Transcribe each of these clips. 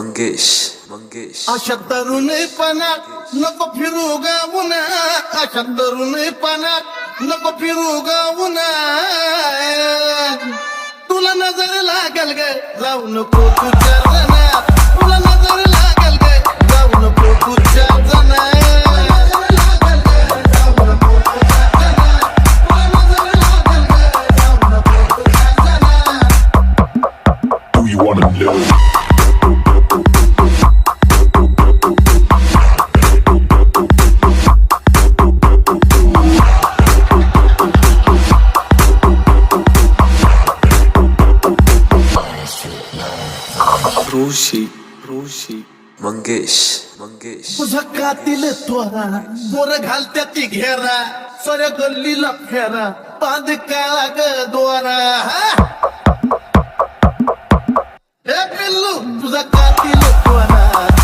मंगेश मंगेश अशा तरुणपणात नको फिरू गावुना, अशा तरुणपणात नको फिरू गावुना. तुला नजर लागल ग जाऊ नको तुझ्या जनात, तुला नजर लागल ग जाऊ नको तुझ्या जनात. Do you wanna know? रोशी मंगेश मंगेश तुझा कातील त्वरा मोर घालत्या ती घेरा, सऱ्या गल्लीला फेरा बांध काळा ग द्वारा. हे पिल्लू तुझा कातील त्वरा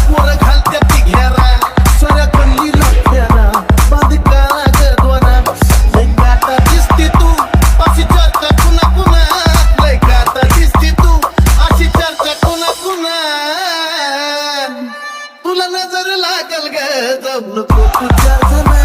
मोर घालत्या ती घेरा, सऱ्या गल्लीला फेरा बांध काळा ग द्वारा. लय गाता दिसती तू अशी चर्चा कुणा कुणा, लय गाता दिसती तू अशी चर्चा कुणा कुणा. तुला नजर लागल ग जाऊ नको तुझ्या जनात.